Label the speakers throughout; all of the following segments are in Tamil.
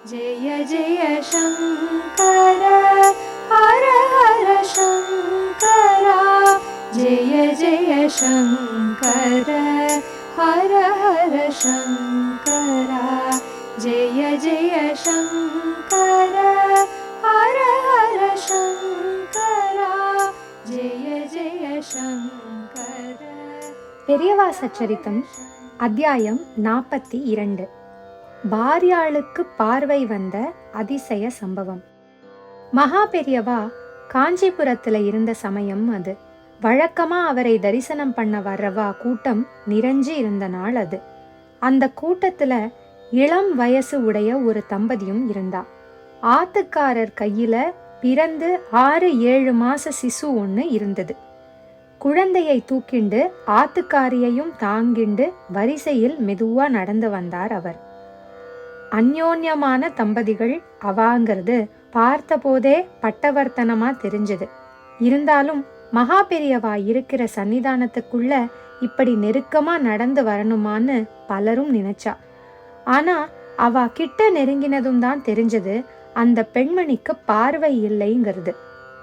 Speaker 1: जय जय शङ्कर हर हर शङ्करा जय जय शङ्कर हर हर शङ्करा जय जय शङ्कर हर हर शङ्करा जय जय शङ्कर.
Speaker 2: பெரியவா சச்சரித்தம் அத்தியாயம் 42. பாரியாளுக்கு பார்வை வந்த அதிசய சம்பவம். மகா பெரியவா காஞ்சிபுரத்துல இருந்த சமயம் அது. வழக்கமா அவரை தரிசனம் பண்ண வர்றவா கூட்டம் நிறைஞ்சு இருந்த நாள் அது. அந்த கூட்டத்துல இளம் வயசு உடைய ஒரு தம்பதியும் இருந்தா. ஆத்துக்காரர் கையில பிறந்து 6-7 மாச சிசு ஒண்ணு இருந்தது. குழந்தையை தூக்கிண்டு ஆத்துக்காரியையும் தாங்கிண்டு வரிசையில் மெதுவா நடந்து வந்தார் அவர். அந்யோன்யமான தம்பதிகள் அவாங்கிறது பார்த்த போதே பட்டவர்த்தனமா தெரிஞ்சது. இருந்தாலும் மகா பெரியவா இருக்கிற சன்னிதானத்துக்குள்ள இப்படி நெருக்கமா நடந்து வரணுமான்னு பலரும் நினைச்சா. ஆனா அவ கிட்ட நெருங்கினதும் தான் தெரிஞ்சது அந்த பெண்மணிக்கு பார்வை இல்லைங்கிறது.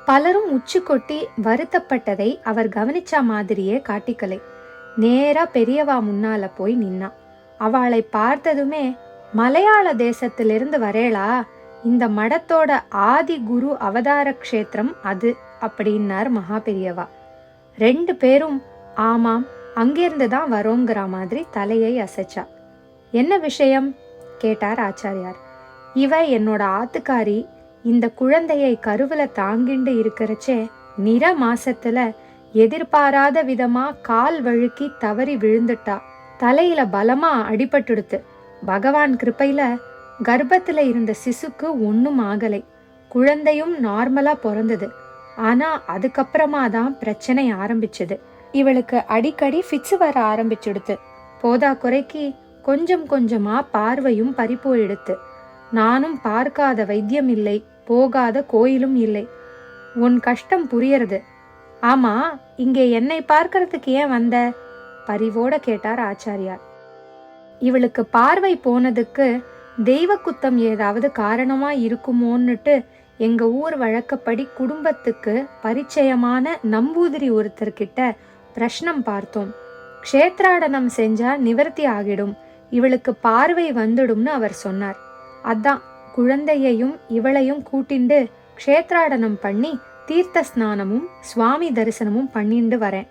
Speaker 2: பலரும் உச்சி கொட்டி வருத்தப்பட்டதை அவர் கவனிச்ச மாதிரியே காட்டிக்கலை. நேரா பெரியவா முன்னால போய் நின்னா. அவளை பார்த்ததுமே, மலையாள தேசத்திலிருந்து வரேளா, இந்த மடத்தோட ஆதி குரு அவதார க்ஷேத்திரம் அது அப்படின்னார் மகா பெரியவா. 2 பேரும் ஆமாம் அங்கிருந்து தான் வரோங்கிற மாதிரி தலையை அசைச்சா. என்ன விஷயம் கேட்டார் ஆச்சாரியார். இவ என்னோட ஆத்துக்காரி. இந்த குழந்தையை கருவில தாங்கிண்டு இருக்கிறச்சே நிற மாசத்துல எதிர்பாராத விதமா கால் வழுக்கி தவறி விழுந்துட்டா. தலையில பலமா அடிபட்டுடுத்து. பகவான் கிருப்பையில கர்ப்பத்துல இருந்த சிசுக்கு ஒன்னும் ஆகலை. குழந்தையும் நார்மலா பிறந்தது. ஆனா அதுக்கப்புறமா தான் பிரச்சனை ஆரம்பிச்சது. இவளுக்கு அடிக்கடி ஃபிட்ஸ் வர ஆரம்பிச்சுடுத்து. போதா குறைக்கு கொஞ்சம் கொஞ்சமா பார்வையும் பறிப்போயிடுத்து. நானும் பார்க்காத வைத்தியம் இல்லை, போகாத கோயிலும் இல்லை. உன் கஷ்டம் புரியறது. ஆமா, இங்கே என்னை பார்க்கறதுக்கு ஏன் வந்த? பரிவோட கேட்டார் ஆச்சாரியார். இவளுக்கு பார்வை போனதுக்கு தெய்வ குத்தம் ஏதாவது காரணமா இருக்குமோன்னுட்டு எங்க ஊர் வழக்கப்படி குடும்பத்துக்கு பரிச்சயமான நம்பூதிரி ஒருத்தர்கிட்ட பிரஷ்னம் பார்த்தோம். க்ஷேத்ராடனம் செஞ்சா நிவர்த்தி ஆகிடும், இவளுக்கு பார்வை வந்துடும்னு அவர் சொன்னார். அதான் குழந்தையையும் இவளையும் கூட்டிண்டு க்ஷேத்ராடனம் பண்ணி தீர்த்த ஸ்நானமும் சுவாமி தரிசனமும் பண்ணிண்டு வரேன்.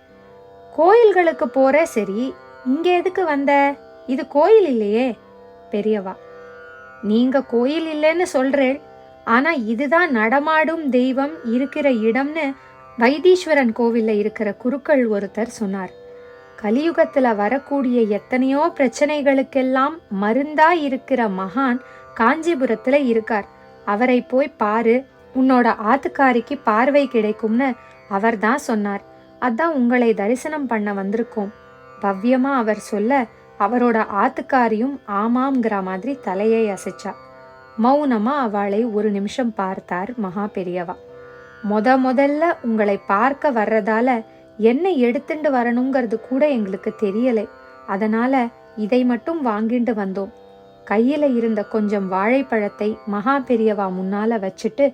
Speaker 2: கோயில்களுக்கு போற சரி, இங்க எதுக்கு வந்த? இது கோயில் இல்லையே. பெரியவா, நீங்க கோயில் இல்லைன்னு சொல்றேன், ஆனா இதுதான் நடமாடும் தெய்வம் இருக்கிற இடம்னு வைத்தீஸ்வரன் கோவில்ல இருக்கிற குருக்கள் ஒருத்தர் சொன்னார். கலியுகத்துல வரக்கூடிய எத்தனையோ பிரச்சனைகளுக்கெல்லாம் மருந்தா இருக்கிற மகான் காஞ்சிபுரத்துல இருக்கார். அவரை போய் பாரு, உன்னோட ஆத்துக்காரிக்கு பார்வை கிடைக்கும்னு அவர் தான் சொன்னார். அதான் உங்களை தரிசனம் பண்ண வந்திருக்கோம். பவ்யமா அவர் சொல்ல அவரோட ஆத்துக்காரியும் ஆமாம்ங்கிற மாதிரி தலையை அசைச்சா. மௌனமா அவளை ஒரு நிமிஷம் பார்த்தார் மகா பெரியவா. முதல்ல உங்களை பார்க்க வர்றதால என்ன எடுத்துட்டு வரணுங்கிறது கூட எங்களுக்கு தெரியலை. அதனால இதை மட்டும் வாங்கிட்டு வந்தோம். கையில இருந்த கொஞ்சம் வாழைப்பழத்தை மகா பெரியவா முன்னால வச்சுட்டு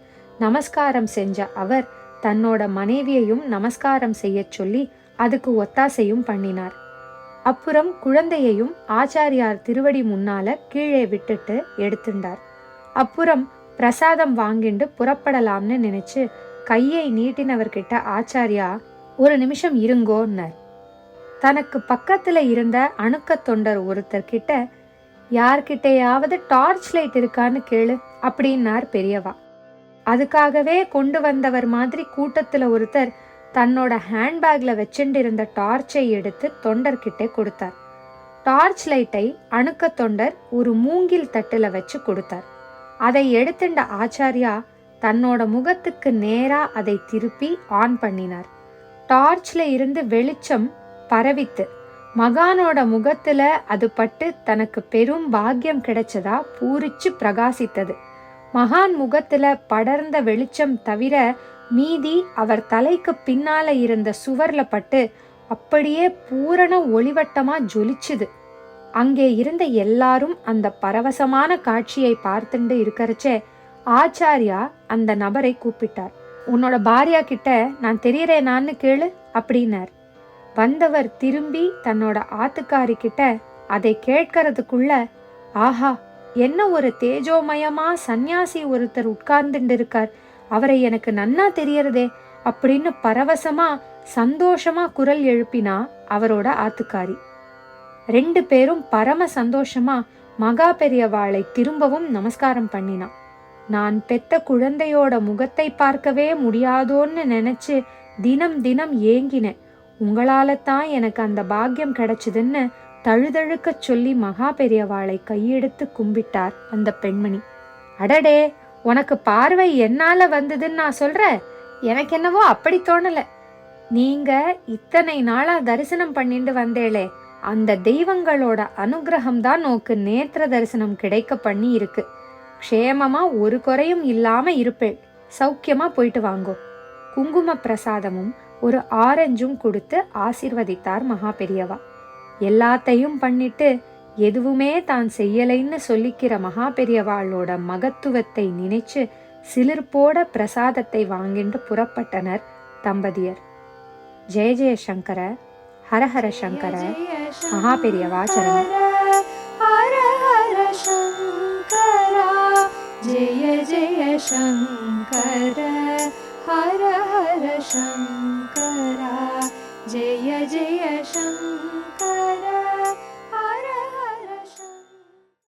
Speaker 2: நமஸ்காரம் செஞ்ச அவர் தன்னோட மனைவியையும் நமஸ்காரம் செய்ய சொல்லி அதுக்கு ஒத்தாசையும் பண்ணினார். அப்புறம் குழந்தையையும் ஆச்சாரியார் திருவடி முன்னால கீழே விட்டுட்டு எடுத்துட்டார். அப்புறம் பிரசாதம் வாங்கிண்டு புறப்படலாம்னு நினைச்சு கையை நீட்டினவர்கிட்ட ஆச்சாரியா ஒரு நிமிஷம் இருங்கோன்னார். தனக்கு பக்கத்துல இருந்த அணுக்க தொண்டர் ஒருத்தர்கிட்ட யார்கிட்டையாவது டார்ச் லைட் இருக்கான்னு கேளு அப்படின்னார் பெரியவா. அதுக்காகவே கொண்டு வந்தவர் மாதிரி கூட்டத்துல ஒருத்தர் தன்னோட ஹேண்ட்பேக்ல வச்சுட்டு இருந்த டார்ச்சை எடுத்து தொண்டர்கிட்ட கொடுத்தார். டார்ச் லைட்டை அணுக்க தொண்டர் ஒரு மூங்கில் தட்டுல வச்சு கொடுத்தார். அதை எடுத்துட்ட ஆச்சாரியா தன்னோட முகத்துக்கு நேரா அதை திருப்பி ஆன் பண்ணினார். டார்ச்ல இருந்து வெளிச்சம் பரவித்து மகானோட முகத்துல அது பட்டு தனக்கு பெரும் பாக்கியம் கிடைச்சதா பூரிச்சு பிரகாசித்தது. மகான் முகத்துல படர்ந்த வெளிச்சம் தவிர மீதி அவர் தலைக்கு பின்னால இருந்த சுவர்ல பட்டு அப்படியே பூரண ஒளிவட்டமா ஜொலிச்சுது. அங்கே இருந்த எல்லாரும் அந்த பரவசமான காட்சியை பார்த்துண்டு இருக்கறச்சே ஆச்சாரியா அந்த நபரை கூப்பிட்டார். உன்னோட பாரியா கிட்ட நான் தெரியறேனான்னு கேளு அப்படின்னார். வந்தவர் திரும்பி தன்னோட ஆத்துக்காரி கிட்ட அதை கேட்கறதுக்குள்ள, ஆஹா, என்ன ஒரு தேஜோமயமா சந்நியாசி ஒருத்தர் உட்கார்ந்துட்டு இருக்கார், அவரை எனக்கு நன்னா தெரியறதே அப்படின்னு பரவசமா சந்தோஷமா குரல் எழுப்பினா அவரோட ஆத்துக்காரி. 2 பேரும் பரம சந்தோஷமா மகா பெரியவாளை திரும்பவும் நமஸ்காரம் பண்ணினான். நான் பெத்த குழந்தையோட முகத்தை பார்க்கவே முடியாதோன்னு நினைச்சு தினம் தினம் ஏங்கினேன். உங்களால தான் எனக்கு அந்த பாக்கியம் கிடைச்சதுன்னு தழுதழுக்க சொல்லி மகா பெரியவாளை கையெடுத்து கும்பிட்டார் அந்த பெண்மணி. அடடே, உனக்கு பார்வை என்னால வந்ததுன்னு நான் சொல்றேன், எனக்கு என்னவோ அப்படி தோணல. நீங்க இத்தனை நாளா தரிசனம் பண்ணிட்டு வந்தேளே, அந்த தெய்வங்களோட அனுகிரகம் தான் நோக்கு நேத்திர தரிசனம் கிடைக்க பண்ணி இருக்கு. க்ஷேமமா ஒரு குறையும் இல்லாம இருப்பேள். சௌக்கியமா போயிட்டு வாங்கோ. குங்கும பிரசாதமும் ஒரு ஆரஞ்சும் கொடுத்து ஆசிர்வதித்தார் மகா பெரியவா. எல்லாத்தையும் பண்ணிட்டு எதுவுமே தான் செய்யலைன்னு சொல்லிக்கிற மகா பெரியவாளோட மகத்துவத்தை நினைச்சு சிலிர்ப்போட பிரசாதத்தை வாங்கிட்டு புறப்பட்டனர் தம்பதியர். ஜெய ஜெய சங்கர, ஹரஹர சங்கர, மகா பெரியவா சரணம்.
Speaker 1: ஹர ஹர சங்கரா, ஜெய ஜெய சங்கர, ஹர ஹர சங்கரா, ஜெய ஜெய சங்கர.